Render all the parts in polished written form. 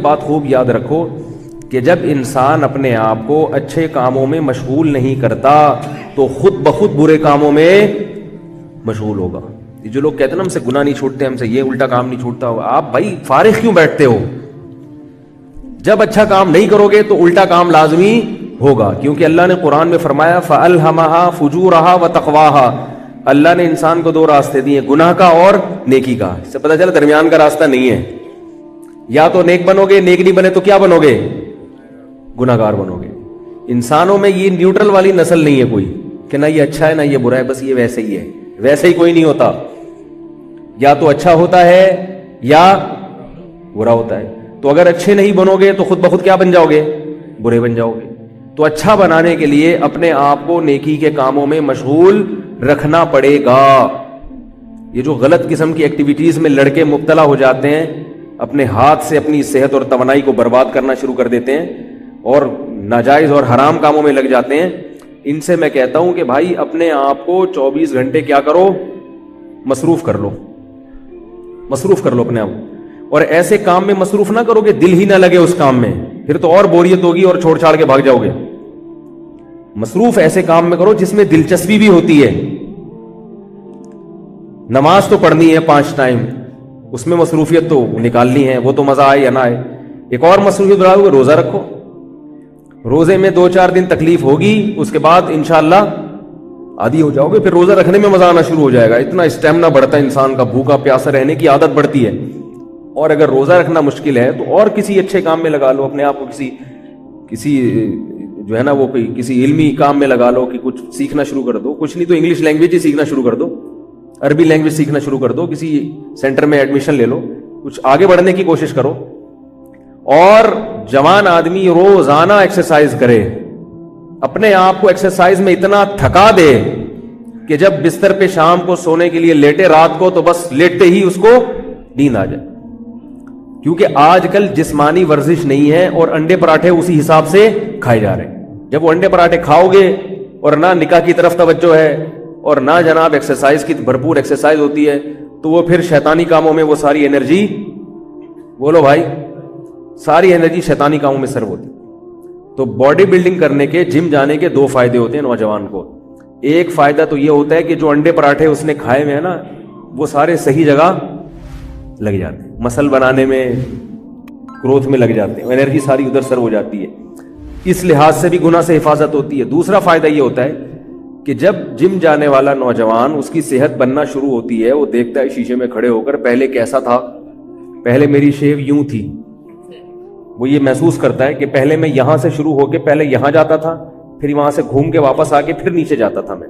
بات خوب یاد رکھو کہ جب انسان اپنے آپ کو اچھے کاموں میں مشغول نہیں کرتا تو خود بخود برے کاموں میں مشغول ہوگا. یہ جو لوگ کہتے ہیں نا ہم سے گناہ نہیں چھوٹتے, ہم سے یہ الٹا کام نہیں چھوٹتا, آپ بھائی فارغ کیوں بیٹھتے ہو؟ جب اچھا کام نہیں کرو گے تو الٹا کام لازمی ہوگا, کیونکہ اللہ نے قرآن میں فرمایا فَأَلْهَمَهَا فُجُورَهَا وَتَقْوَاهَا, اللہ نے انسان کو دو راستے دیے, گناہ کا اور نیکی کا. اس سے پتہ چلا درمیان کا راستہ نہیں ہے, یا تو نیک بنو گے, نیک نہیں بنے تو کیا بنو گے؟ گناہگار بنو گے. انسانوں میں یہ نیوٹرل والی نسل نہیں ہے کوئی کہ نہ یہ اچھا ہے نہ یہ برا ہے, بس یہ ویسے ہی ہے. ویسے ہی کوئی نہیں ہوتا, یا تو اچھا ہوتا ہے یا برا ہوتا ہے. تو اگر اچھے نہیں بنو گے تو خود بخود کیا بن جاؤ گے؟ برے بن جاؤ گے. تو اچھا بنانے کے لیے اپنے آپ کو نیکی کے کاموں میں مشغول رکھنا پڑے گا. یہ جو غلط قسم کی ایکٹیویٹیز میں لڑکے مبتلا ہو جاتے ہیں, اپنے ہاتھ سے اپنی صحت اور توانائی کو برباد کرنا شروع کر دیتے ہیں اور ناجائز اور حرام کاموں میں لگ جاتے ہیں, ان سے میں کہتا ہوں کہ بھائی اپنے آپ کو 24 گھنٹے کیا کرو؟ مصروف کر لو, مصروف کر لو اپنے آپ. اور ایسے کام میں مصروف نہ کرو کہ دل ہی نہ لگے اس کام میں, پھر تو اور بوریت ہوگی اور چھوڑ چھاڑ کے بھاگ جاؤ گے. مصروف ایسے کام میں کرو جس میں دلچسپی بھی ہوتی ہے. نماز تو پڑھنی ہے 5 ٹائم, اس میں مصروفیت تو نکالنی ہے, وہ تو مزہ آئے یا نہ آئے. ایک اور مصروفیت بڑھاؤ گے, روزہ رکھو. روزے میں 2-4 دن تکلیف ہوگی, اس کے بعد انشاءاللہ عادی ہو جاؤ گے, پھر روزہ رکھنے میں مزہ آنا شروع ہو جائے گا. اتنا اسٹیمنا بڑھتا ہے انسان کا, بھوکا پیاسا رہنے کی عادت بڑھتی ہے. اور اگر روزہ رکھنا مشکل ہے تو اور کسی اچھے کام میں لگا لو اپنے آپ کو, کسی جو ہے نا وہ کسی علمی کام میں لگا لو کہ کچھ سیکھنا شروع کر دو. کچھ نہیں تو انگلش لینگویج ہی سیکھنا شروع کر دو, عربی لینگویج سیکھنا شروع کر دو, کسی سینٹر میں ایڈمیشن لے لو, کچھ آگے بڑھنے کی کوشش کرو. اور جوان آدمی روزانہ ایکسرسائز کرے, اپنے آپ کو ایکسرسائز میں اتنا تھکا دے کہ جب بستر پہ شام کو سونے کے لیے لیٹے رات کو تو بس لیٹتے ہی اس کو نیند آ جائے. کیونکہ آج کل جسمانی ورزش نہیں ہے اور انڈے پراٹھے اسی حساب سے کھائے جا رہے ہیں. جب وہ انڈے پراٹھے کھاؤ گے اور نہ نکاح کی طرف توجہ ہے اور نہ جناب ایکسرسائز کی بھرپور ایکسرسائز ہوتی ہے, تو وہ پھر شیطانی کاموں میں وہ ساری انرجی, بولو بھائی, ساری انرجی شیطانی کاموں میں سرو ہوتی. تو باڈی بلڈنگ کرنے کے, جم جانے کے 2 فائدے ہوتے ہیں نوجوان کو. ایک فائدہ تو یہ ہوتا ہے کہ جو انڈے پراٹھے اس نے کھائے ہوئے ہیں نا, وہ سارے صحیح جگہ لگ جاتے ہیں, مسل بنانے میں, گروتھ میں لگ جاتے ہیں, انرجی ساری ادھر سر ہو جاتی ہے. اس لحاظ سے بھی گناہ سے حفاظت ہوتی ہے. دوسرا فائدہ یہ ہوتا ہے کہ جب جم جانے والا نوجوان, اس کی صحت بننا شروع ہوتی ہے, وہ دیکھتا ہے شیشے میں کھڑے ہو کر پہلے کیسا تھا, پہلے میری شیو یوں تھی. وہ یہ محسوس کرتا ہے کہ پہلے میں یہاں سے شروع ہو کے پہلے یہاں جاتا تھا, پھر وہاں سے گھوم کے واپس آ کے پھر نیچے جاتا تھا میں,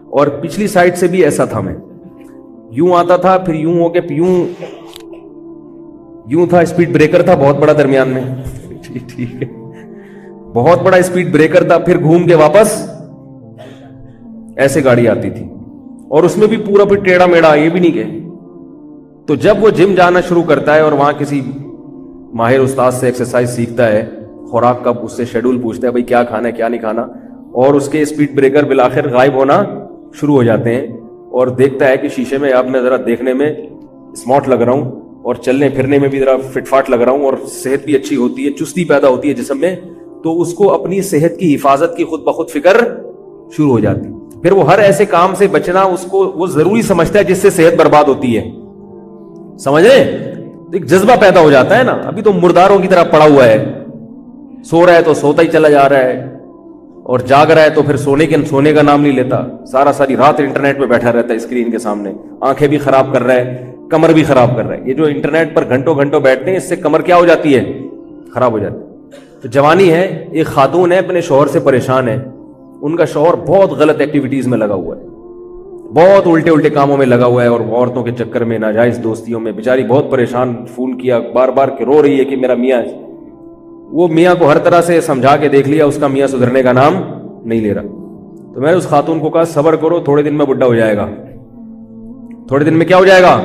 اور پچھلی سائڈ سے بھی ایسا تھا, میں یوں آتا تھا پھر یوں ہو کے یوں تھا. اسپیڈ بریکر تھا بہت بڑا درمیان میں, ٹھیک ہے, بہت بڑا اسپیڈ بریکر تھا, پھر گھوم کے واپس ایسے گاڑی آتی تھی, اور اس میں بھی پورا پھر ٹیڑھا میڑھا, یہ بھی نہیں کہ. تو جب وہ جم جانا شروع کرتا ہے اور وہاں کسی ماہر استاد سے ایکسرسائز سیکھتا ہے, خوراک کا اس سے شیڈول پوچھتا ہے بھائی کیا کھانا ہے کیا نہیں کھانا, اور اس کے اسپیڈ بریکر بالآخر غائب ہونا شروع ہو جاتے ہیں, اور دیکھتا ہے کہ شیشے میں اب میں ذرا دیکھنے میں اسمارٹ لگ رہا ہوں, اور چلنے پھرنے میں بھی ذرا فٹ فاٹ لگ رہا ہوں, اور صحت بھی اچھی ہوتی ہے, چستی پیدا ہوتی ہے جسم میں, تو اس کو اپنی صحت کی حفاظت کی خود بخود فکر شروع ہو جاتی. پھر وہ ہر ایسے کام سے بچنا اس کو وہ ضروری سمجھتا ہے جس سے صحت برباد ہوتی ہے. سمجھ رہے؟ ایک جذبہ پیدا ہو جاتا ہے نا. ابھی تو مرداروں کی طرح پڑا ہوا ہے, سو رہا ہے تو سوتا ہی چلا جا رہا ہے, اور جاگ رہا ہے تو پھر سونے کا نام نہیں لیتا, ساری رات انٹرنیٹ پہ بیٹھا رہتا ہے اسکرین کے سامنے, آنکھیں بھی خراب کر رہا ہے, کمر بھی خراب کر رہا ہے. یہ جو انٹرنیٹ پر گھنٹوں گھنٹوں بیٹھتے ہیں, اس سے کمر کیا ہو جاتی ہے؟ خراب ہو جاتی ہے. تو جوانی ہے, ایک خاتون ہے اپنے شوہر سے پریشان ہے, ان کا شوہر بہت غلط ایکٹیویٹیز میں لگا ہوا ہے, بہت الٹے کاموں میں لگا ہوا ہے, اور عورتوں کے چکر میں, ناجائز دوستیوں میں, بیچاری بہت پریشان, فون کیا بار بار کہ رو رہی ہے کہ میرا میاں ہے. وہ میاں کو ہر طرح سے سمجھا کے دیکھ لیا, اس کا میاں سدھرنے کا نام نہیں لے رہا. تو میں نے اس خاتون کو کہا صبر کرو, تھوڑے دن میں بڈھا ہو جائے گا, تھوڑے دن میں کیا ہو جائے گا؟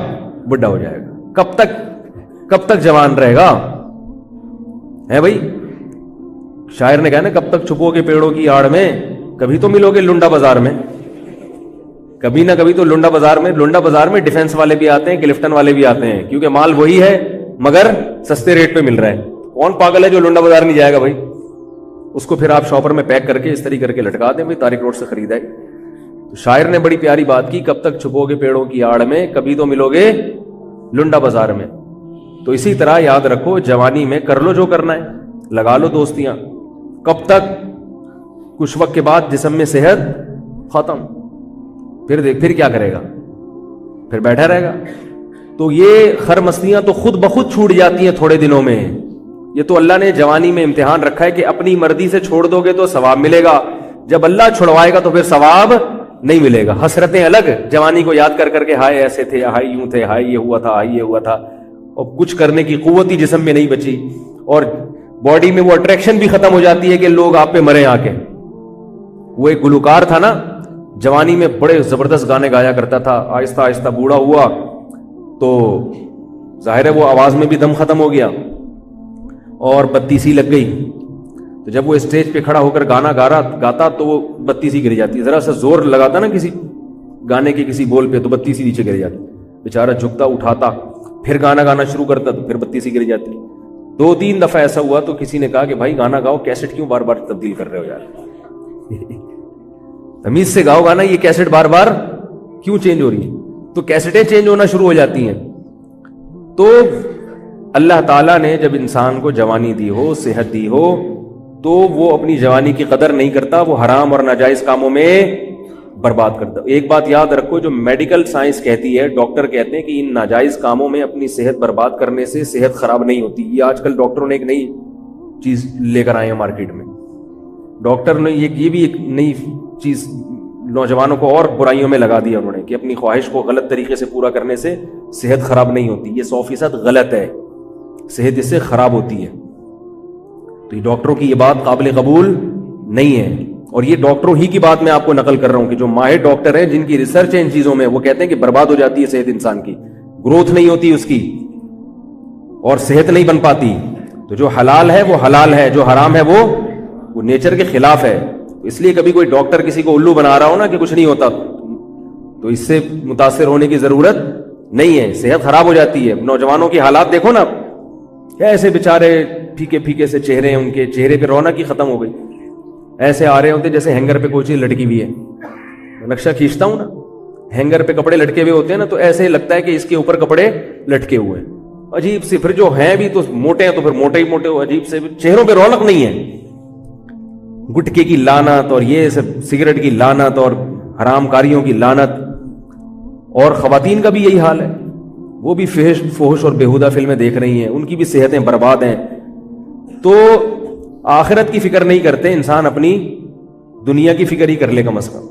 بڈھا ہو جائے گا. کب تک جوان رہے گا ہے بھائی؟ شاعر نے کہا نا, کب تک چھپو گے پیڑوں کی آڑ میں, کبھی تو ملو گے لنڈا بازار میں, کبھی نہ کبھی تو لنڈا بازار میں ڈیفنس والے بھی آتے ہیں, کلفٹن والے بھی آتے ہیں, کیونکہ مال وہی ہے مگر سستے ریٹ پہ مل رہا ہے. کون پاگل ہے جو لنڈا بازار نہیں جائے گا بھائی؟ اس کو پھر آپ شاپر میں پیک کر کے اس طریقے کر کے لٹکا دیں بھائی طارق روڈ سے خریدا ہے. تو شاعر نے بڑی پیاری بات کی, کب تک چھپو گے پیڑوں کی آڑ میں, کبھی تو ملو گے لنڈا بازار میں. تو اسی طرح یاد رکھو, جوانی میں کر لو جو کرنا ہے, لگا لو دوستیاں, کب تک؟ کچھ وقت کے بعد جسم میں صحت ختم, پھر دیکھ پھر کیا کرے گا, پھر بیٹھا رہے گا. تو یہ خر مستیاں تو خود بخود چھوٹ جاتی ہیں تھوڑے دنوں میں. یہ تو اللہ نے جوانی میں امتحان رکھا ہے کہ اپنی مرضی سے چھوڑ دو گے تو ثواب ملے گا, جب اللہ چھڑوائے گا تو پھر ثواب نہیں ملے گا. حسرتیں الگ, جوانی کو یاد کر کر کے ہائے ایسے تھے, ہائے یوں تھے, ہائے یہ ہوا تھا, ہائے یہ ہوا تھا, اور کچھ کرنے کی قوت ہی جسم میں نہیں بچی, اور باڈی میں وہ اٹریکشن بھی ختم ہو جاتی ہے کہ لوگ آپ پہ مرے آ کے. وہ ایک گلوکار تھا نا, جوانی میں بڑے زبردست گانے گایا کرتا تھا, آہستہ آہستہ بوڑھا ہوا تو ظاہر ہے وہ آواز میں بھی دم ختم ہو گیا اور بتی سی لگ گئی. تو جب وہ اسٹیج پہ کھڑا ہو کر گانا گاتا تو وہ بتی سی گر جاتی, ذرا سا زور لگاتا نا کسی گانے کے کسی بول پہ تو بتی سی نیچے گر جاتی. بیچارہ جھکتا اٹھاتا, پھر گانا گانا شروع کرتا تو پھر بتی سی گر جاتی. 2-3 دفعہ ایسا ہوا تو کسی نے کہا کہ بھائی گانا گاؤ, کیسٹ کیوں بار بار تبدیل کر رہے ہو یار, تمیز سے گاؤ گانا, یہ کیسٹ بار بار کیوں چینج ہو رہی ہے؟ تو کیسٹیں چینج ہونا شروع ہو جاتی ہیں. تو اللہ تعالیٰ نے جب انسان کو جوانی دی ہو, صحت دی ہو, تو وہ اپنی جوانی کی قدر نہیں کرتا, وہ حرام اور ناجائز کاموں میں برباد کرتا. ایک بات یاد رکھو, جو میڈیکل سائنس کہتی ہے, ڈاکٹر کہتے ہیں کہ ان ناجائز کاموں میں اپنی صحت برباد کرنے سے صحت خراب نہیں ہوتی. یہ آج کل ڈاکٹروں نے ایک نئی چیز لے کر آئے ہیں مارکیٹ میں. ڈاکٹر نے یہ بھی ایک نئی چیز نوجوانوں کو اور برائیوں میں لگا دیا انہوں نے, کہ اپنی خواہش کو غلط طریقے سے پورا کرنے سے صحت خراب نہیں ہوتی. یہ 100% غلط ہے, صحت اس سے خراب ہوتی ہے. تو یہ ڈاکٹروں کی یہ بات قابل قبول نہیں ہے, اور یہ ڈاکٹروں ہی کی بات میں آپ کو نقل کر رہا ہوں کہ جو ماہر ڈاکٹر ہیں, جن کی ریسرچ ہے ان چیزوں میں, وہ کہتے ہیں کہ برباد ہو جاتی ہے صحت انسان کی, گروتھ نہیں ہوتی اس کی, اور صحت نہیں بن پاتی. تو جو حلال ہے وہ حلال ہے, جو حرام ہے وہ نیچر کے خلاف ہے. اس لیے کبھی کوئی ڈاکٹر کسی کو الو بنا رہا ہو نا کہ کچھ نہیں ہوتا, تو اس سے متاثر ہونے کی ضرورت نہیں ہے, صحت خراب ہو جاتی ہے. نوجوانوں کی حالات دیکھو نا, ایسے بےچارے پھیکے پھیکے سے چہرے ہیں, ان کے چہرے پہ رونق ہی ختم ہو گئی, ایسے آ رہے ہوتے جیسے ہینگر پہ کوئی چیز لٹکی ہوئی ہے. نقشہ کھینچتا ہوں نا, ہینگر پہ کپڑے لٹکے ہوئے ہوتے ہیں نا, تو ایسے لگتا ہے کہ اس کے اوپر کپڑے لٹکے ہوئے ہیں, عجیب سے. پھر جو ہیں بھی تو موٹے ہیں تو پھر موٹے ہی موٹے, عجیب سے چہروں پہ رونق نہیں ہے. گٹکے کی لعنت اور یہ سب سگریٹ کی لعنت اور حرام کاریوں کی لعنت. اور خواتین کا بھی یہی حال ہے, وہ بھی فحش اور بیہودہ فلمیں دیکھ رہی ہیں, ان کی بھی صحتیں برباد ہیں. تو آخرت کی فکر نہیں کرتے انسان, اپنی دنیا کی فکر ہی کر لے کم از کم.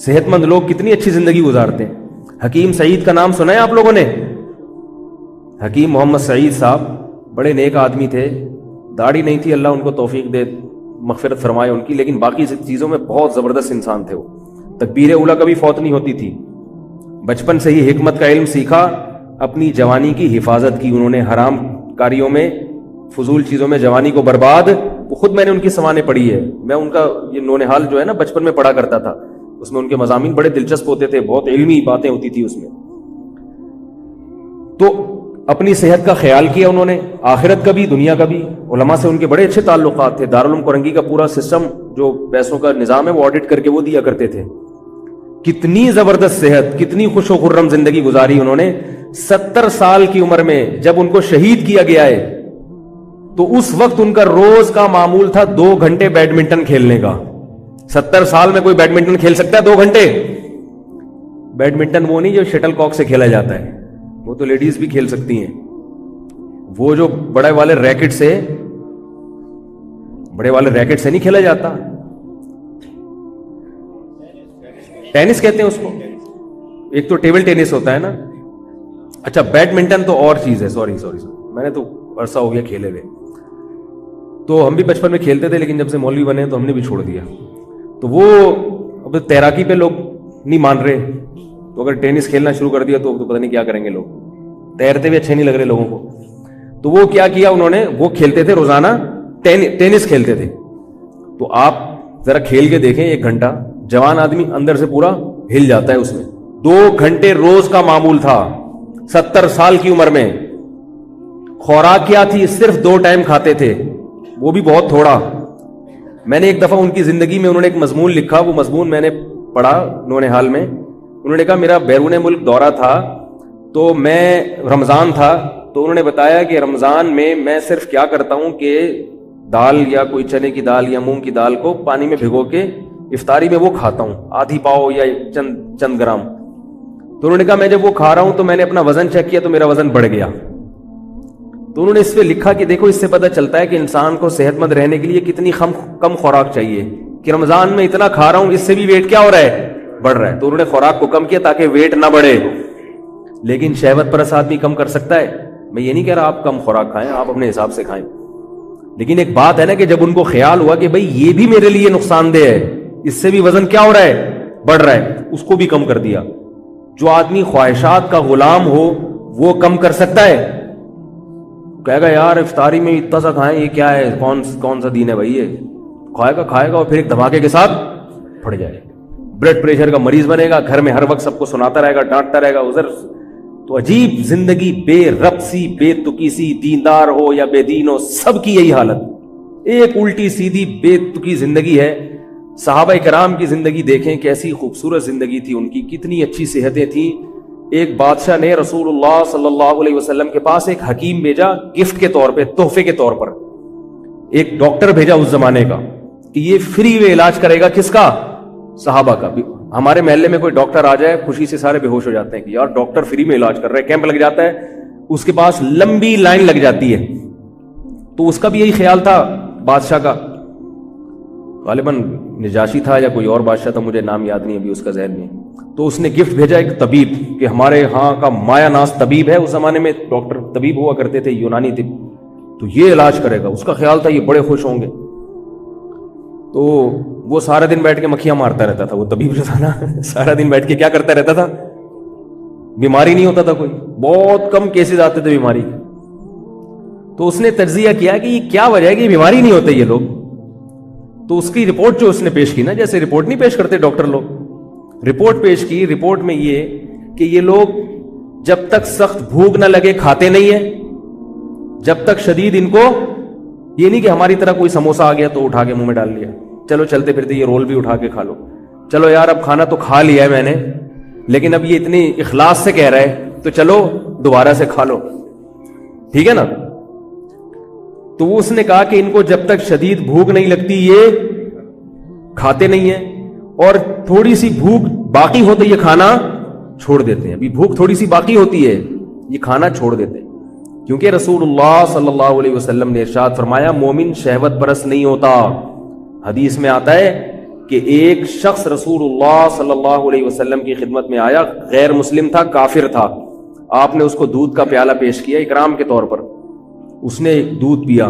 صحت مند لوگ کتنی اچھی زندگی گزارتے ہیں. حکیم سعید کا نام سنا ہے آپ لوگوں نے؟ حکیم محمد سعید صاحب بڑے نیک آدمی تھے, داڑھی نہیں تھی, اللہ ان کو توفیق دے, مغفرت فرمائے ان کی, لیکن باقی چیزوں میں بہت زبردست انسان تھے. وہ تکبیر اولیٰ کبھی فوت نہیں ہوتی تھی. بچپن سے ہی حکمت کا علم سیکھا, اپنی جوانی کی حفاظت کی انہوں نے, حرام کاریوں میں, فضول چیزوں میں جوانی کو برباد. وہ خود میں نے ان کی سوانح پڑھی ہے, میں ان کا یہ نونہال جو ہے نا بچپن میں پڑھا کرتا تھا, اس میں ان کے مضامین بڑے دلچسپ ہوتے تھے, بہت علمی باتیں ہوتی تھی اس میں. تو اپنی صحت کا خیال کیا انہوں نے, آخرت کا بھی دنیا کا بھی. علماء سے ان کے بڑے اچھے تعلقات تھے. دارالعلوم کورنگی کا پورا سسٹم جو پیسوں کا نظام ہے وہ آڈٹ کر کے وہ دیا کرتے تھے. کتنی زبردست صحت, کتنی خوش و خرم زندگی گزاری انہوں نے. 70 سال کی عمر میں جب ان کو شہید کیا گیا ہے تو اس وقت ان کا روز کا معمول تھا 2 گھنٹے بیڈمنٹن کھیلنے کا. 70 سال میں کوئی بیڈمنٹن کھیل سکتا ہے 2 گھنٹے؟ بیڈمنٹن وہ نہیں جو شٹل کاک سے کھیلا جاتا ہے, وہ تو لیڈیز بھی کھیل سکتی ہیں. وہ جو بڑے والے ریکٹ سے نہیں کھیلا جاتا, ٹینس کہتے ہیں اس کو. ایک تو ٹیبل ٹینس ہوتا ہے نا, اچھا بیڈمنٹن تو اور چیز ہے. سوری میں نے تو عرصہ ہو گیا کھیلے ہوئے. تو ہم بھی بچپن میں کھیلتے تھے, لیکن جب سے مولوی بنے تو ہم نے بھی چھوڑ دیا. تو وہ اب تیراکی پہ لوگ نہیں مان رہے, تو اگر ٹینس کھیلنا شروع کر دیا تو پتہ نہیں کیا کریں گے لوگ. تیرتے بھی اچھے نہیں لگ رہے لوگوں کو. تو وہ کیا کیا انہوں نے, وہ کھیلتے تھے روزانہ, ٹینس کھیلتے تھے. تو آپ ذرا کھیل کے دیکھیں 1 گھنٹہ, جوان آدمی اندر سے پورا ہل جاتا ہے اس میں. 2 گھنٹے روز کا معمول تھا 70 سال کی عمر میں. خوراک کیا تھی؟ صرف 2 ٹائم کھاتے تھے، وہ بھی بہت تھوڑا. میں نے ایک دفعہ ان کی زندگی میں انہوں نے ایک مضمون لکھا، وہ مضمون میں نے پڑھا نونہال حال میں. انہوں نے کہا میرا بیرون ملک دورہ تھا تو میں رمضان تھا، تو انہوں نے بتایا کہ رمضان میں صرف کیا کرتا ہوں کہ دال یا کوئی چنے کی دال یا مونگ کی دال کو پانی میں بھگو کے افطاری میں وہ کھاتا ہوں، آدھی پاؤ یا چند گرام. تو انہوں نے کہا میں جب وہ کھا رہا ہوں تو میں نے اپنا وزن چیک کیا تو میرا وزن بڑھ گیا. تو انہوں نے اس پہ لکھا کہ دیکھو اس سے پتہ چلتا ہے کہ انسان کو صحت مند رہنے کے لیے کتنی کم خوراک چاہیے، کہ رمضان میں اتنا کھا رہا ہوں اس سے بھی ویٹ کیا ہو رہا ہے، بڑھ رہا ہے. تو انہوں نے خوراک کو کم کیا تاکہ ویٹ نہ بڑھے. لیکن شہوت پرست آدمی کم کر سکتا ہے؟ میں یہ نہیں کہہ رہا آپ کم خوراک کھائیں، آپ اپنے حساب سے کھائیں، لیکن ایک بات ہے نا کہ جب ان کو خیال ہوا کہ بھئی یہ بھی میرے لیے نقصان دہ ہے، اس سے بھی وزن کیا ہو رہا ہے، بڑھ رہا ہے، اس کو بھی کم کر دیا. جو آدمی خواہشات کا غلام ہو وہ کم کر سکتا ہے؟ کہے گا یار افطاری میں اتنا سا کھائیں، یہ کیا ہے، کون سا دین ہے بھائی، یہ کھائے گا اور پھر ایک دھماکے کے ساتھ پھٹ جائے گا، بلڈ پریشر کا مریض بنے گا، گھر میں ہر وقت سب کو سناتا رہے گا، ڈانٹتا رہے گا ادھر. تو عجیب زندگی، بے رب سی، بے تکی سی، دیندار ہو یا بے دین ہو سب کی یہی حالت، ایک الٹی سیدھی بے تکی زندگی ہے. صحابہ کرام کی زندگی دیکھیں، کیسی خوبصورت زندگی تھی ان کی، کتنی اچھی صحتیں تھیں. ایک بادشاہ نے رسول اللہ صلی اللہ علیہ وسلم کے پاس ایک حکیم بھیجا گفٹ کے طور پہ، تحفے کے طور پر. ایک ڈاکٹر بھیجا اس زمانے کا کہ یہ فری میں علاج کرے گا، کس کا؟ صحابہ کا. ہمارے محلے میں کوئی ڈاکٹر آ جائے خوشی سے سارے بے ہوش ہو جاتے ہیں کہ یار ڈاکٹر فری میں علاج کر رہے ہیں. کیمپ لگ جاتا ہے، اس کے پاس لمبی لائن لگ جاتی ہے. تو اس کا بھی یہی خیال تھا بادشاہ کا، غالباً نجاشی تھا یا کوئی اور بادشاہ تھا، مجھے نام یاد نہیں ابھی اس کا ذہن میں. تو اس نے گفٹ بھیجا ایک طبیب کہ ہمارے ہاں کا مایا ناز طبیب ہے، اس زمانے میں ڈاکٹر طبیب ہوا کرتے تھے یونانی طب، تو یہ علاج کرے گا. اس کا خیال تھا یہ بڑے خوش ہوں گے. تو وہ سارا دن بیٹھ کے مکھیاں مارتا رہتا تھا، وہ طبیب جو تھا نا سارا دن بیٹھ کے کیا کرتا رہتا تھا، بیماری نہیں ہوتا تھا کوئی، بہت کم کیسز آتے تھے بیماری. تو اس نے تجزیہ کیا کہ یہ کیا وجہ ہے کہ بیماری نہیں ہوتے یہ لوگ. تو اس کی رپورٹ جو اس نے پیش کی نا، جیسے رپورٹ نہیں پیش کرتے ڈاکٹر لوگ، رپورٹ پیش کی. رپورٹ میں یہ کہ یہ لوگ جب تک سخت بھوک نہ لگے کھاتے نہیں ہیں، جب تک شدید ان کو یہ نہیں کہ ہماری طرح کوئی سموسہ آ گیا تو اٹھا کے منہ میں ڈال لیا، چلو چلتے پھرتے یہ رول بھی اٹھا کے کھا لو، چلو یار اب کھانا تو کھا لیا ہے میں نے، لیکن اب یہ اتنی اخلاص سے کہہ رہا ہے تو چلو دوبارہ سے کھا لو، ٹھیک ہے نا. تو اس نے کہا کہ ان کو جب تک شدید بھوک نہیں لگتی یہ کھاتے نہیں ہیں، اور تھوڑی سی بھوک باقی ہوتی ہے یہ کھانا چھوڑ دیتے ہیں. ابھی بھوک تھوڑی سی باقی ہوتی ہے یہ کھانا چھوڑ دیتے ہیں، کیونکہ رسول اللہ صلی اللہ علیہ وسلم نے ارشاد فرمایا مومن شہوت پرست نہیں ہوتا. حدیث میں آتا ہے کہ ایک شخص رسول اللہ صلی اللہ علیہ وسلم کی خدمت میں آیا، غیر مسلم تھا، کافر تھا. آپ نے اس کو دودھ کا پیالہ پیش کیا اکرام کے طور پر، اس نے دودھ پیا،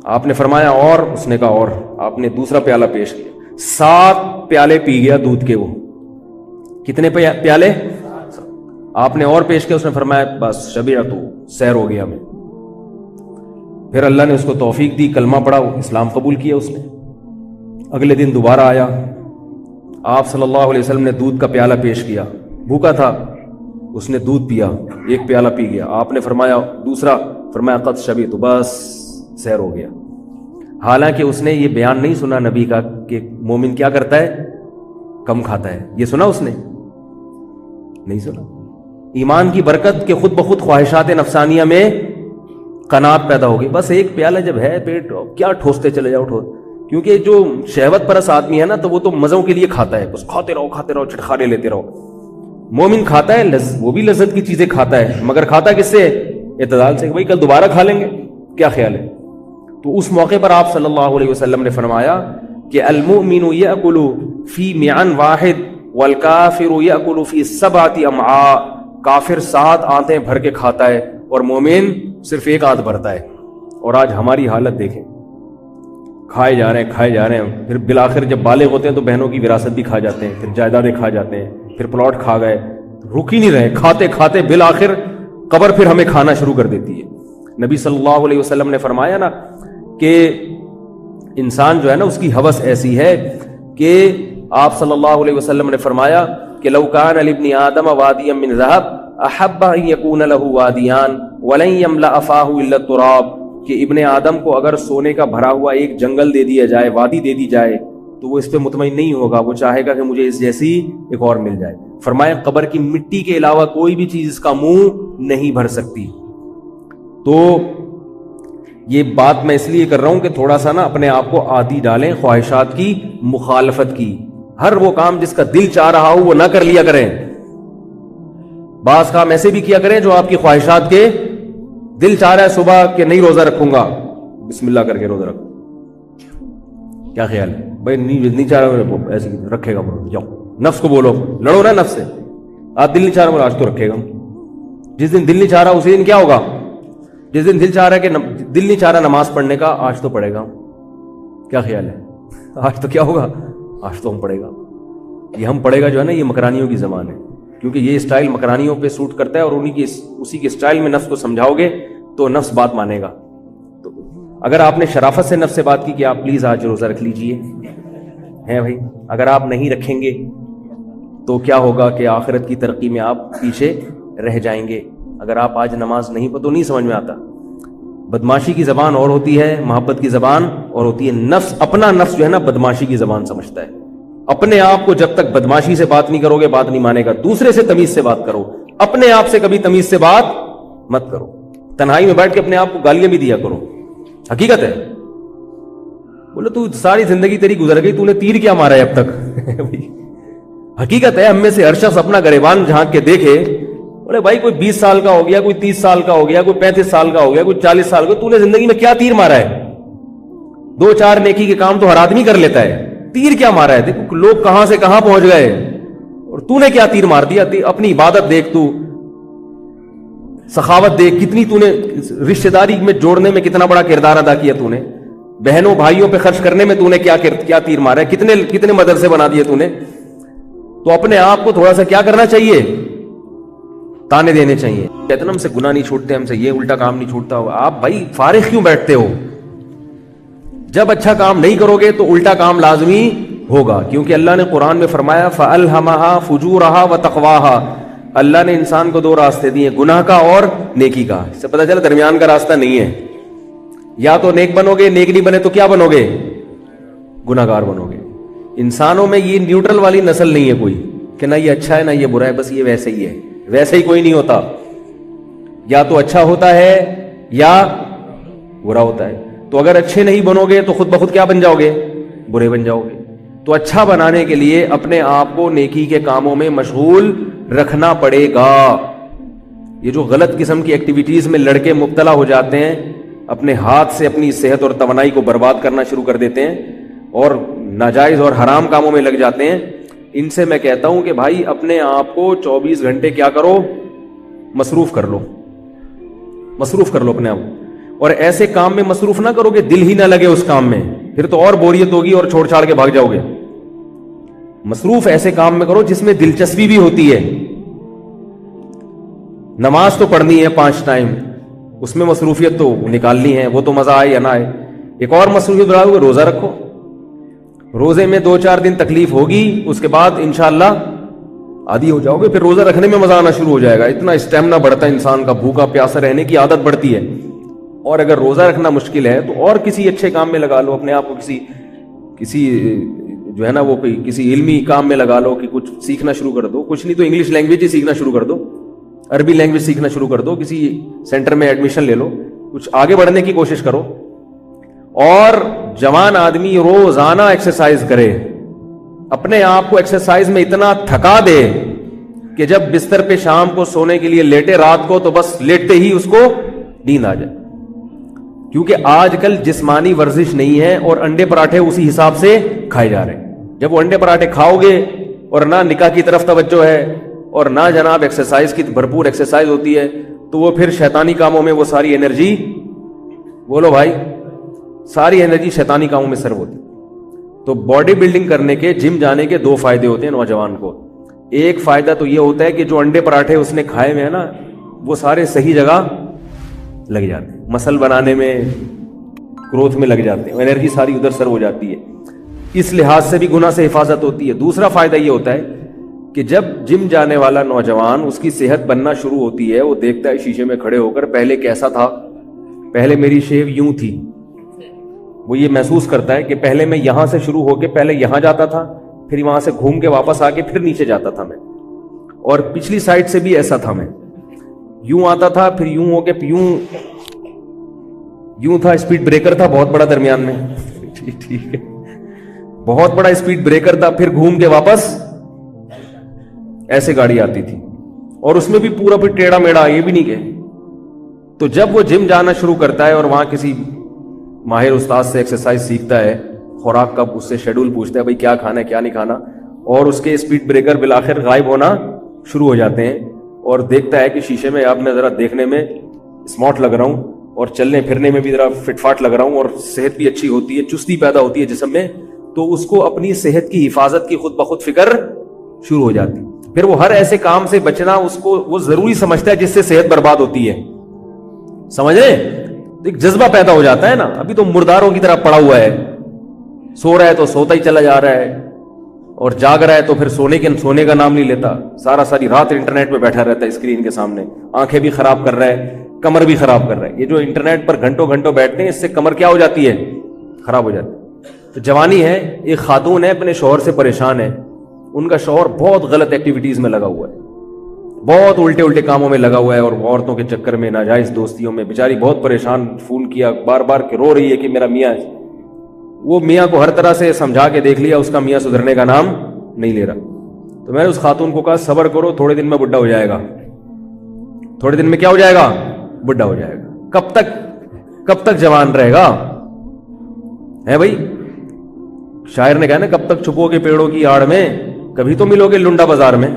آپ نے فرمایا اور، اس نے کہا اور، آپ نے دوسرا پیالہ پیش کیا، 7 پیالے پی گیا دودھ کے. وہ کتنے پیالے؟ آپ نے اور پیش کیا، اس نے فرمایا بس شبعت، سیر ہو گیا میں. پھر اللہ نے اس کو توفیق دی، کلمہ پڑھا، اسلام قبول کیا اس نے. اگلے دن دوبارہ آیا، آپ صلی اللہ علیہ وسلم نے دودھ کا پیالہ پیش کیا، بھوکا تھا، اس نے دودھ پیا، 1 پیالہ پی گیا. آپ نے فرمایا دوسرا، فرمایا قد شبعت، بس سیر ہو گیا. حالانکہ اس نے یہ بیان نہیں سنا نبی کا کہ مومن کیا کرتا ہے، کم کھاتا ہے. یہ سنا اس نے؟ نہیں سنا. ایمان کی برکت کہ خود بخود خواہشات نفسانیہ میں قناعت پیدا ہوگی. بس 1 پیالہ جب ہے پیٹ کیا ٹھوستے چلے جاؤ، کیونکہ جو شہوت پرست آدمی ہے نا تو وہ تو مزوں کے لیے کھاتا ہے، بس کھاتے رہو چٹخارے لیتے رہو. مومن کھاتا ہے، وہ بھی لذت کی چیزیں کھاتا ہے، مگر کھاتا کس سے؟ اعتدال سے. بھائی کل دوبارہ کھا لیں گے، کیا خیال ہے؟ تو اس موقع پر آپ صلی اللہ علیہ وسلم نے فرمایا کہ المؤمن یأکل فی معن واحد والکافر یأکل فی 7 امعاء. کافر 7 آنتیں بھر کے کھاتا ہے اور مومن صرف 1 آنت بھرتا ہے. اور آج ہماری حالت دیکھیں، کھائے جا رہے ہیں، پھر بالآخر جب بالغ ہوتے ہیں تو بہنوں کی وراثت بھی کھا جاتے ہیں، پھر جائیدادیں کھا جاتے ہیں، پھر پلاٹ کھا گئے، رک ہی نہیں رہے، کھاتے کھاتے بالآخر قبر پھر ہمیں کھانا شروع کر دیتی ہے. نبی صلی اللہ علیہ وسلم نے فرمایا نا کہ انسان جو ہے نا اس کی ہوس ایسی ہے کہ آپ صلی اللہ علیہ وسلم نے فرمایا کہ لو کان لابن آدم وادیا من ذهب، احب ان یکون لہ وادیان ولن یملأ فاہ الا التراب، کہ ابن آدم کو اگر سونے کا بھرا ہوا ایک جنگل دے دیا جائے، وادی دے دی جائے، تو وہ اس پہ مطمئن نہیں ہوگا، وہ چاہے گا کہ مجھے اس جیسی ایک اور مل جائے۔ فرمایا قبر کی مٹی کے علاوہ کوئی بھی چیز اس کا منہ نہیں بھر سکتی۔ تو یہ بات میں اس لیے کر رہا ہوں کہ تھوڑا سا نا اپنے آپ کو عادی ڈالیں خواہشات کی مخالفت کی۔ ہر وہ کام جس کا دل چاہ رہا ہو وہ نہ کر لیا کریں، بعض کام ایسے بھی کیا کریں جو آپ کی خواہشات کے، دل چاہ رہا ہے صبح کہ نہیں روزہ رکھوں گا، بسم اللہ کر کے روزہ رکھو، کیا خیال ہے بھائی؟ نہیں چاہ رہا ایسے رکھے گا، جاؤ نفس کو بولو، لڑو نا نفس سے، آج دل نہیں چاہ رہا آج تو رکھے گا۔ جس دن دل نہیں چاہ رہا اسی دن کیا ہوگا؟ جس دن دل چاہ رہا ہے کہ دل نہیں چاہ رہا نماز پڑھنے کا، آج تو پڑھے گا، کیا خیال ہے؟ آج تو کیا ہوگا؟ آج تو ہم پڑھے گا۔ یہ ہم پڑھے گا جو ہے نا، یہ مکرانیوں کی زبان ہے، کیونکہ یہ اسٹائل مکرانیوں پہ سوٹ کرتا ہے، اور اسی کے اسٹائل میں نفس کو سمجھاؤ گے تو نفس بات مانے گا۔ تو اگر آپ نے شرافت سے نفس سے بات کی کہ آپ پلیز آج روزہ رکھ لیجئے، ہیں بھائی، اگر آپ نہیں رکھیں گے تو کیا ہوگا کہ آخرت کی ترقی میں آپ پیچھے رہ جائیں گے۔ اگر آپ آج نماز نہیں پڑھو تو نہیں سمجھ میں آتا۔ بدماشی کی زبان اور ہوتی ہے، محبت کی زبان اور ہوتی ہے۔ نفس، اپنا نفس جو ہے نا بدماشی کی زبان سمجھتا ہے۔ اپنے آپ کو جب تک بدماشی سے بات نہیں کرو گے بات نہیں مانے گا۔ دوسرے سے تمیز سے بات کرو، اپنے آپ سے کبھی تمیز سے بات مت کرو۔ تنہائی میں بیٹھ کے اپنے آپ کو گالیاں بھی دیا کرو، حقیقت ہے۔ بولے تو ساری زندگی تیری گزر گئی، تو نے تیر کیا مارا ہے اب تک؟ حقیقت ہے، ہم میں سے ہر شخص اپنا گریبان جھانک کے دیکھے، بولے بھائی کوئی 20 سال کا ہو گیا، کوئی 30 سال کا ہو گیا، کوئی 35 سال کا ہو گیا، کوئی 40 سال کا، تو نے زندگی میں کیا تیر مارا ہے؟ 2-4 نیکی کے کام تو ہر آدمی کر لیتا ہے، تیر کیا مارا ہے؟ دیکھو لوگ کہاں سے کہاں پہنچ گئے، اور تو نے کیا تیر مار دیا؟ اپنی عبادت دیکھ، تو سخاوت دیکھ، کتنی تو نے رشتہ داری میں جوڑنے میں کتنا بڑا کردار ادا کیا، تو نے بہنوں بھائیوں پہ خرچ کرنے میں تو نے کیا تیر مارا ہے، کتنے مدرسے بنا دیے تو نے۔ تو اپنے آپ کو تھوڑا سا کیا کرنا چاہیے؟ تانے دینے چاہیے۔ کہتے ہیں ہم سے گناہ نہیں چھوٹتے، ہم سے یہ الٹا کام نہیں چھوٹتا۔ آپ بھائی فارغ کیوں بیٹھتے ہو؟ جب اچھا کام نہیں کرو گے تو الٹا کام لازمی ہوگا، کیونکہ اللہ نے قرآن میں فرمایا فَأَلْهَمَهَا فُجُورَهَا وَتَقْوَاهَا، اللہ نے انسان کو 2 راستے دیے، گناہ کا اور نیکی کا۔ اس سے پتہ چلا درمیان کا راستہ نہیں ہے، یا تو نیک بنو گے، نیک نہیں بنے تو کیا بنو گے؟ گناہگار بنو گے۔ انسانوں میں یہ نیوٹرل والی نسل نہیں ہے کوئی کہ نہ یہ اچھا ہے نہ یہ برا ہے، بس یہ ویسے ہی ہے، ویسے ہی کوئی نہیں ہوتا، یا تو اچھا ہوتا ہے یا برا ہوتا ہے۔ تو اگر اچھے نہیں بنو گے تو خود بخود کیا بن جاؤ گے؟ برے بن جاؤ گے۔ تو اچھا بنانے کے لیے اپنے آپ کو نیکی کے کاموں میں مشغول رکھنا پڑے گا۔ یہ جو غلط قسم کی ایکٹیویٹیز میں لڑکے مبتلا ہو جاتے ہیں، اپنے ہاتھ سے اپنی صحت اور توانائی کو برباد کرنا شروع کر دیتے ہیں اور ناجائز اور حرام کاموں میں لگ جاتے ہیں، ان سے میں کہتا ہوں کہ بھائی اپنے آپ کو 24 گھنٹے کیا کرو؟ مصروف کر لو، مصروف کر لو اپنے آپ کو۔ اور ایسے کام میں مصروف نہ کرو کہ دل ہی نہ لگے اس کام میں، پھر تو اور بوریت ہوگی اور چھوڑ چھاڑ کے بھاگ جاؤ گے۔ مصروف ایسے کام میں کرو جس میں دلچسپی بھی ہوتی ہے۔ نماز تو پڑھنی ہے 5 ٹائم، اس میں مصروفیت تو نکالنی ہے، وہ تو مزہ آئے یا نہ آئے۔ ایک اور مصروفیت بڑھاؤ گے، روزہ رکھو۔ روزے میں 2-4 دن تکلیف ہوگی، اس کے بعد انشاءاللہ عادی ہو جاؤ گے، پھر روزہ رکھنے میں مزہ آنا شروع ہو جائے گا۔ اتنا اسٹیمنا بڑھتا ہے انسان کا، بھوکا پیاسا رہنے کی عادت بڑھتی ہے۔ اور اگر روزہ رکھنا مشکل ہے تو اور کسی اچھے کام میں لگا لو اپنے آپ کو، کسی جو ہے نا وہ کسی علمی کام میں لگا لو، کہ کچھ سیکھنا شروع کر دو، کچھ نہیں تو انگلش لینگویج ہی سیکھنا شروع کر دو، عربی لینگویج سیکھنا شروع کر دو، کسی سینٹر میں ایڈمیشن لے لو، کچھ آگے بڑھنے کی کوشش کرو۔ اور جوان آدمی روزانہ ایکسرسائز کرے، اپنے آپ کو ایکسرسائز میں اتنا تھکا دے کہ جب بستر پہ شام کو سونے کے لیے لیٹے رات کو تو بس لیٹتے ہی اس کو نیند آ جائے۔ کیونکہ آج کل جسمانی ورزش نہیں ہے اور انڈے پراٹھے اسی حساب سے کھائے جا رہے ہیں۔ جب وہ انڈے پراٹھے کھاؤ گے اور نہ نکاح کی طرف توجہ ہے اور نہ جناب ایکسرسائز کی بھرپور ایکسرسائز ہوتی ہے، تو وہ پھر شیطانی کاموں میں وہ ساری انرجی، بولو بھائی، ساری انرجی شیطانی کاموں میں صرف ہوتی۔ تو باڈی بلڈنگ کرنے کے، جم جانے کے 2 فائدے ہوتے ہیں نوجوان کو۔ ایک فائدہ تو یہ ہوتا ہے کہ جو انڈے پراٹھے اس نے کھائے ہوئے ہیں نا، وہ سارے صحیح جگہ لگ جاتے ہیں، مسل بنانے میں، گروتھ میں لگ جاتے ہیں، انرجی ساری ادھر سر ہو جاتی ہے، اس لحاظ سے بھی گناہ سے حفاظت ہوتی ہے۔ دوسرا فائدہ یہ ہوتا ہے کہ جب جم جانے والا نوجوان اس کی صحت بننا شروع ہوتی ہے, وہ دیکھتا ہے شیشے میں کھڑے ہو کر پہلے کیسا تھا, پہلے میری شیو یوں تھی, وہ یہ محسوس کرتا ہے کہ پہلے میں یہاں سے شروع ہو کے پہلے یہاں جاتا تھا, پھر وہاں سے گھوم کے واپس آ کے پھر نیچے جاتا تھا میں, اور پچھلی سائڈ سے بھی ایسا تھا, میں یوں آتا تھا پھر یوں ہو کے یوں تھا, اسپیڈ بریکر تھا بہت بڑا درمیان میں, ٹھیک ہے, بہت بڑا اسپیڈ بریکر تھا, پھر گھوم کے واپس ایسے گاڑی آتی تھی, اور اس میں بھی پورا پھر ٹیڑھا میڑا, یہ بھی نہیں کہ. تو جب وہ جم جانا شروع کرتا ہے اور وہاں کسی ماہر استاد سے ایکسرسائز سیکھتا ہے, خوراک کا اس سے شیڈول پوچھتا ہے بھائی کیا کھانا ہے کیا نہیں کھانا, اور اس کے اسپیڈ بریکر بالآخر غائب ہونا شروع ہو جاتے ہیں, اور دیکھتا ہے کہ شیشے میں اب میں ذرا دیکھنے میں اسمارٹ لگ رہا ہوں, اور چلنے پھرنے میں بھی ذرا فٹ فاٹ لگ رہا ہوں, اور صحت بھی اچھی ہوتی ہے, چستی پیدا ہوتی ہے جسم میں, تو اس کو اپنی صحت کی حفاظت کی خود بخود فکر شروع ہو جاتی. پھر وہ ہر ایسے کام سے بچنا اس کو وہ ضروری سمجھتا ہے جس سے صحت برباد ہوتی ہے, سمجھ رہے, ایک جذبہ پیدا ہو جاتا ہے نا. ابھی تو مرداروں کی طرح پڑا ہوا ہے, سو رہا ہے تو سوتا ہی چلا جا رہا ہے, اور جاگ رہا ہے تو پھر سونے کا نام نہیں لیتا, ساری رات انٹرنیٹ پہ بیٹھا رہتا ہے اسکرین کے سامنے, آنکھیں بھی خراب کر رہا ہے, کمر بھی خراب کر رہا ہے. یہ جو انٹرنیٹ پر گھنٹوں گھنٹوں بیٹھتے ہیں اس سے کمر کیا ہو جاتی ہے, خراب ہو جاتی ہے. تو جوانی ہے, ایک خاتون ہے اپنے شوہر سے پریشان ہے, ان کا شوہر بہت غلط ایکٹیویٹیز میں لگا ہوا ہے, بہت الٹے کاموں میں لگا ہوا ہے, اور عورتوں کے چکر میں ناجائز دوستیوں میں, بیچاری بہت پریشان, فون کیا بار بار کہ رو رہی ہے کہ میرا میاں, وہ میاں کو ہر طرح سے سمجھا کے دیکھ لیا, اس کا میاں سدھرنے کا نام نہیں لے رہا. تو میں نے اس خاتون کو کہا صبر کرو, تھوڑے دن میں بڈھا ہو جائے گا, تھوڑے دن میں کیا ہو جائے گا, بڈھا ہو جائے گا. کب تک جوان رہے گا ہے بھائی, شاعر نے کہا نا کب تک چھپو گے پیڑوں کی آڑ میں, کبھی تو ملو گے لنڈا بازار میں,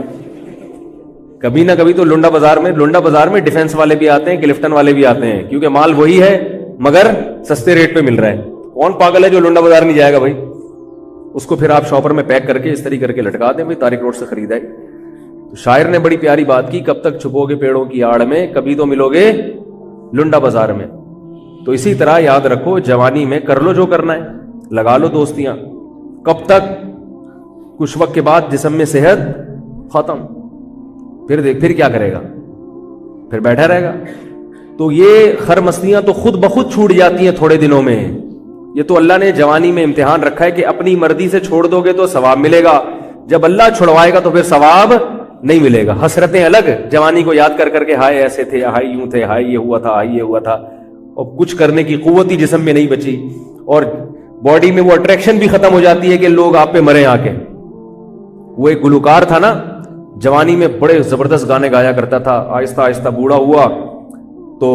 کبھی نہ کبھی تو لنڈا بازار میں ڈیفنس والے بھی آتے ہیں, کلفٹن والے بھی آتے ہیں, کیونکہ مال وہی ہے مگر سستے ریٹ پہ مل رہا ہے. کون پاگل ہے جو لنڈا بازار نہیں جائے گا بھائی, اس کو پھر آپ شاپر میں پیک کر کے اس طریقے کر کے لٹکا دیں بھائی, طارق روڈ سے خریدا ہے. تو شاعر نے بڑی پیاری بات کی, کب تک چھپو گے پیڑوں کی آڑ میں, کبھی تو ملو گے لنڈا بازار میں. تو اسی طرح یاد رکھو, جوانی میں کر لو جو کرنا ہے, لگا لو دوستیاں, کب تک, کچھ وقت کے بعد جسم میں صحت ختم, پھر کیا کرے گا, پھر بیٹھا رہے گا. تو یہ خرمستیاں تو خود بخود چھوٹ جاتی ہیں تھوڑے دنوں میں. یہ تو اللہ نے جوانی میں امتحان رکھا ہے کہ اپنی مرضی سے چھوڑ دو گے تو ثواب ملے گا, جب اللہ چھڑوائے گا تو پھر ثواب نہیں ملے گا. حسرتیں الگ, جوانی کو یاد کر کر کے ہائے ایسے تھے, ہائے یوں تھے, ہائے یہ ہوا تھا, ہائے یہ ہوا تھا, اور کچھ کرنے کی قوت ہی جسم میں نہیں بچی, اور باڈی میں وہ اٹریکشن بھی ختم ہو جاتی ہے کہ لوگ آپ پہ مرے آ کے. وہ ایک گلوکار تھا نا, جوانی میں بڑے زبردست گانے گایا کرتا تھا, آہستہ آہستہ بوڑھا ہوا تو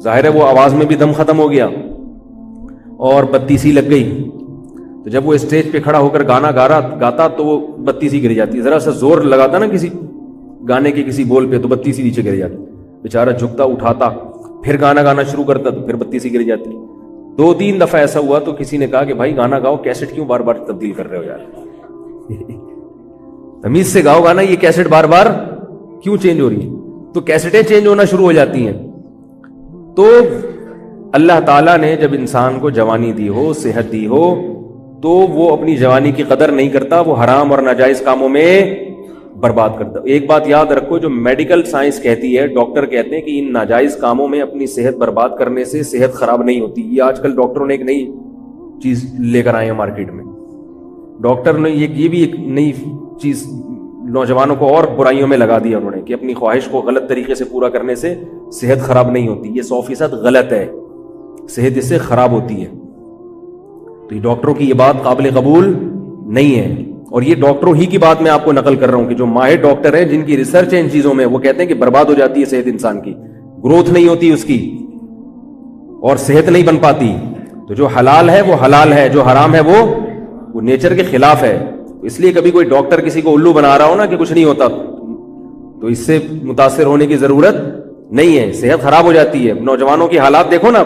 ظاہر ہے وہ آواز میں بھی دم ختم ہو گیا اور بتی سی لگ گئی. تو جب وہ اسٹیج پہ کھڑا ہو کر گانا گاتا تو وہ بتی سی گر جاتی, ذرا سا زور لگاتا نا کسی گانے کے کسی بول پہ تو بتی سی نیچے گر جاتی, بیچارہ جھکتا اٹھاتا, پھر گانا گانا شروع کرتا تو پھر بتی سی گر جاتی. 2-3 دفعہ ایسا ہوا تو کسی نے کہا کہ بھائی گانا گاؤ, کیسٹ کیوں بار بار تبدیل کر رہے ہو یار, تمیز سے گاؤ گانا, یہ کیسٹ بار بار کیوں چینج ہو رہی ہے. تو کیسٹیں چینج ہونا شروع ہو جاتی ہیں. تو اللہ تعالیٰ نے جب انسان کو جوانی دی ہو, صحت دی ہو, تو وہ اپنی جوانی کی قدر نہیں کرتا, وہ حرام اور ناجائز کاموں میں برباد کرتا. ایک بات یاد رکھو, جو میڈیکل سائنس کہتی ہے, ڈاکٹر کہتے ہیں کہ ان ناجائز کاموں میں اپنی صحت برباد کرنے سے صحت خراب نہیں ہوتی. یہ آج کل ڈاکٹروں نے ایک نئی چیز لے کر آئے ہیں مارکیٹ میں. ڈاکٹر نے یہ بھی ایک نئی چیز نوجوانوں کو اور برائیوں میں لگا دیا انہوں نے, کہ اپنی خواہش کو غلط طریقے سے پورا کرنے سے صحت خراب نہیں ہوتی. یہ 100% غلط ہے, صحت اس سے خراب ہوتی ہے. تو یہ ڈاکٹروں کی یہ بات قابل قبول نہیں ہے, اور یہ ڈاکٹروں ہی کی بات میں آپ کو نقل کر رہا ہوں کہ جو ماہر ڈاکٹر ہیں, جن کی ریسرچ ہے ان چیزوں میں, وہ کہتے ہیں کہ برباد ہو جاتی ہے صحت انسان کی, گروتھ نہیں ہوتی اس کی, اور صحت نہیں بن پاتی. تو جو حلال ہے وہ حلال ہے, جو حرام ہے وہ نیچر کے خلاف ہے. اس لیے کبھی کوئی ڈاکٹر کسی کو الو بنا رہا ہو نا کہ کچھ نہیں ہوتا, تو اس سے متاثر ہونے کی ضرورت نہیں ہے, صحت خراب ہو جاتی ہے. نوجوانوں کی حالات دیکھو نا,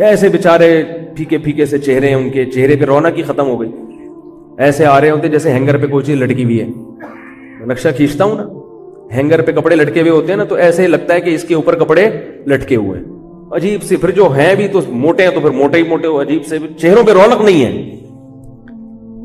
ایسے بےچارے پھیکے پھیکے سے چہرے ہیں, ان کے چہرے پہ رونق ہی ختم ہو گئی, ایسے آ رہے ہوتے جیسے ہینگر پہ کوئی چیز لٹکی ہوئی ہے. نقشہ کھینچتا ہوں نا, ہینگر پہ کپڑے لٹکے ہوئے ہوتے ہیں نا, تو ایسے لگتا ہے کہ اس کے اوپر کپڑے لٹکے ہوئے ہیں, عجیب سے. پھر جو ہیں بھی تو موٹے ہیں تو پھر موٹے ہی موٹے, عجیب سے, چہروں پہ رونق نہیں ہے.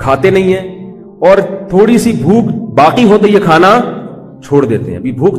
کھاتے نہیں ہیں, اور تھوڑی سی بھوک باقی ہو تو یہ کھانا چھوڑ دیتے ہیں. ابھی بھوک